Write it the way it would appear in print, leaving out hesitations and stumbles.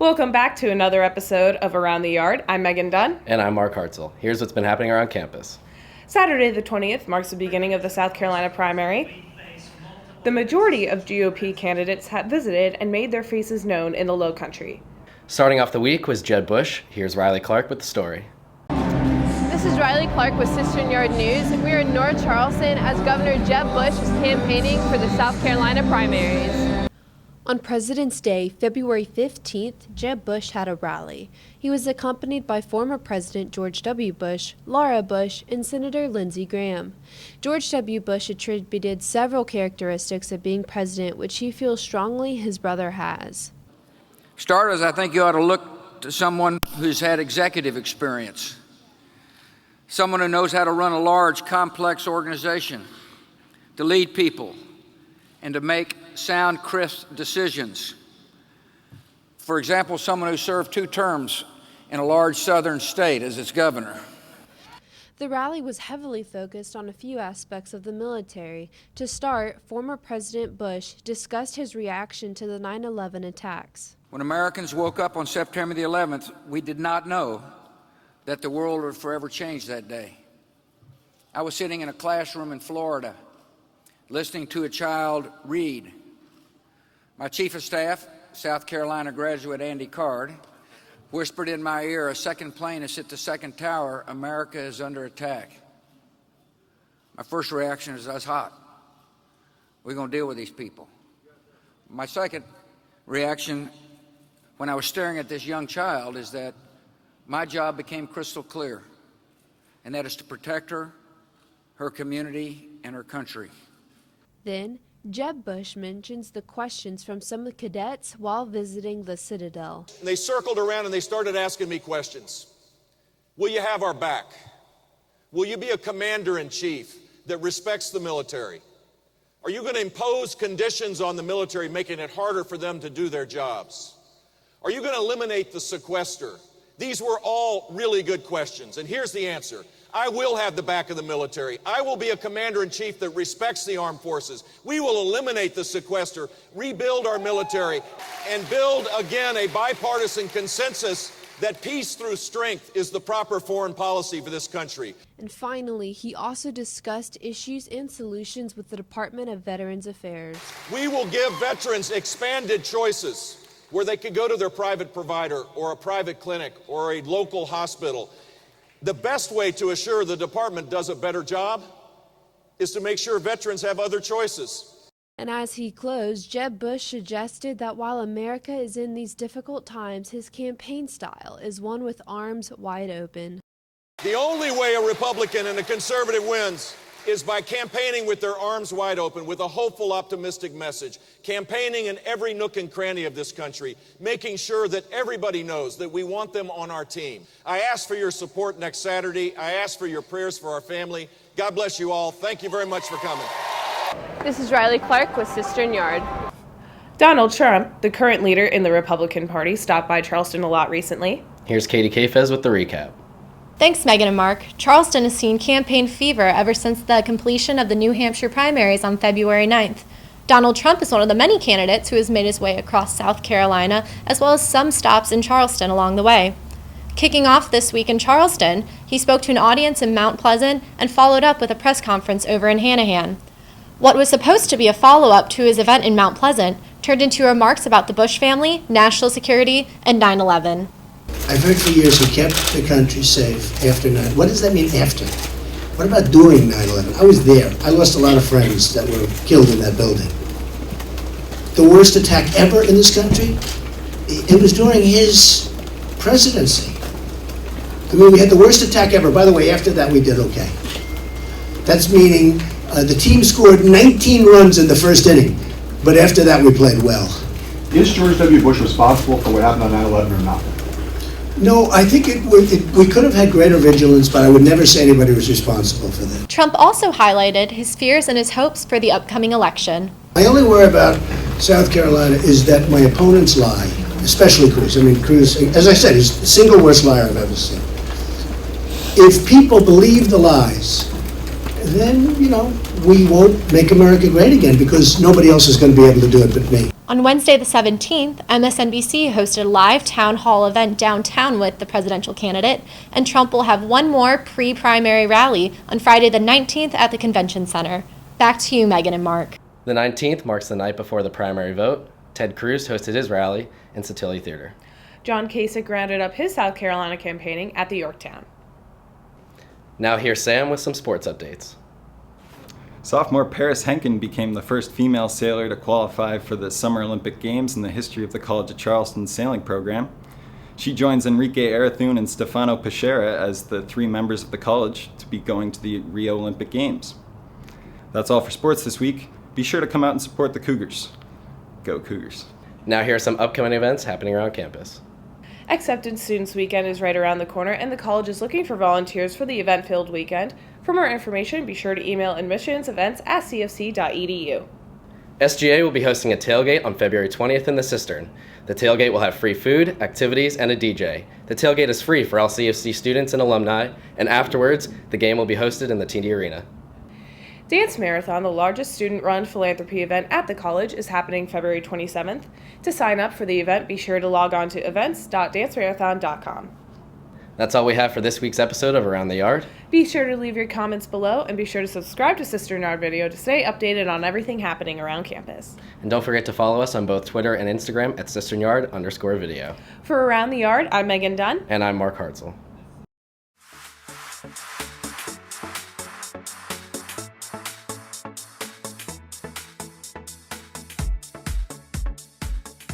Welcome back to another episode of Around the Yard. I'm Megan Dunn. And I'm Mark Hartzell. Here's what's been happening around campus. Saturday the 20th marks the beginning of the South Carolina primary. The majority of GOP candidates have visited and made their faces known in the Low Country. Starting off the week was Jeb Bush. Here's Riley Clark with the story. This is Riley Clark with CisternYard News. We are in North Charleston as Governor Jeb Bush is campaigning for the South Carolina primaries. On President's Day, February 15th, Jeb Bush had a rally. He was accompanied by former President George W. Bush, Laura Bush, and Senator Lindsey Graham. George W. Bush attributed several characteristics of being president which he feels strongly his brother has. Starters, I think you ought to look to someone who's had executive experience, someone who knows how to run a large, complex organization, to lead people, and to make sound, crisp decisions. For example, someone who served 2 terms in a large southern state as its governor. The rally was heavily focused on a few aspects of the military. To start, former President Bush discussed his reaction to the 9/11 attacks. When Americans woke up on September the 11th, we did not know that the world would forever change that day. I was sitting in a classroom in Florida, listening to a child read. My chief of staff, South Carolina graduate Andy Card, whispered in my ear, "A second plane has hit the second tower. America is under attack." My first reaction is, that's hot. We're going to deal with these people. My second reaction when I was staring at this young child is that my job became crystal clear, and that is to protect her, her community, and her country. Then, Jeb Bush mentions the questions from some of the cadets while visiting the Citadel. They circled around and they started asking me questions. Will you have our back? Will you be a commander-in-chief that respects the military? Are you going to impose conditions on the military, making it harder for them to do their jobs? Are you going to eliminate the sequester? These were all really good questions, and here's the answer. I will have the back of the military. I will be a commander-in-chief that respects the armed forces. We will eliminate the sequester, rebuild our military, and build again a bipartisan consensus that peace through strength is the proper foreign policy for this country. And finally, he also discussed issues and solutions with the Department of Veterans Affairs. We will give veterans expanded choices where they could go to their private provider or a private clinic or a local hospital. The best way to assure the department does a better job is to make sure veterans have other choices. And as he closed, Jeb Bush suggested that while America is in these difficult times, his campaign style is one with arms wide open. The only way a Republican and a conservative wins is by campaigning with their arms wide open, with a hopeful, optimistic message, campaigning in every nook and cranny of this country, making sure that everybody knows that we want them on our team. I ask for your support next Saturday. I ask for your prayers for our family. God bless you all. Thank you very much for coming. This is Riley Clark with CisternYard. Donald Trump, the current leader in the Republican Party, stopped by Charleston a lot recently. Here's Katie Kafez with the recap. Thanks, Megan and Mark. Charleston has seen campaign fever ever since the completion of the New Hampshire primaries on February 9th. Donald Trump is one of the many candidates who has made his way across South Carolina, as well as some stops in Charleston along the way. Kicking off this week in Charleston, he spoke to an audience in Mount Pleasant and followed up with a press conference over in Hanahan. What was supposed to be a follow-up to his event in Mount Pleasant turned into remarks about the Bush family, national security, and 9/11. I've heard for years he kept the country safe after 9/11. What does that mean, after? What about during 9/11? I was there. I lost a lot of friends that were killed in that building. The worst attack ever in this country? It was during his presidency. I mean, we had the worst attack ever. By the way, after that, we did okay. That's meaning the team scored 19 runs in the first inning, but after that, we played well. Is George W. Bush responsible for what happened on 9/11 or not? No, I think we could have had greater vigilance, but I would never say anybody was responsible for that. Trump also highlighted his fears and his hopes for the upcoming election. My only worry about South Carolina is that my opponents lie, especially Cruz. I mean, Cruz, as I said, he's the single worst liar I've ever seen. If people believe the lies, then, we won't make America great again because nobody else is going to be able to do it but me. On Wednesday the 17th, MSNBC hosted a live town hall event downtown with the presidential candidate, and Trump will have one more pre-primary rally on Friday the 19th at the Convention Center. Back to you, Megan and Mark. The 19th marks the night before the primary vote. Ted Cruz hosted his rally in Satilli Theater. John Kasich rounded up his South Carolina campaigning at the Yorktown. Now here's Sam with some sports updates. Sophomore Paris Henkin became the first female sailor to qualify for the Summer Olympic Games in the history of the College of Charleston sailing program. She joins Enrique Arathun and Stefano Pescera as the three members of the college to be going to the Rio Olympic Games. That's all for sports this week. Be sure to come out and support the Cougars. Go Cougars. Now here are some upcoming events happening around campus. Acceptance Students Weekend is right around the corner, and the college is looking for volunteers for the event-filled weekend. For more information, be sure to email admissionsevents@cfc.edu. SGA will be hosting a tailgate on February 20th in the Cistern. The tailgate will have free food, activities, and a DJ. The tailgate is free for all CFC students and alumni, and afterwards, the game will be hosted in the TD Arena. Dance Marathon, the largest student-run philanthropy event at the college, is happening February 27th. To sign up for the event, be sure to log on to events.dancemarathon.com. That's all we have for this week's episode of Around the Yard. Be sure to leave your comments below, and be sure to subscribe to CisternYard Video to stay updated on everything happening around campus. And don't forget to follow us on both Twitter and Instagram at CisternYard_video. For Around the Yard, I'm Megan Dunn. And I'm Mark Hartzell.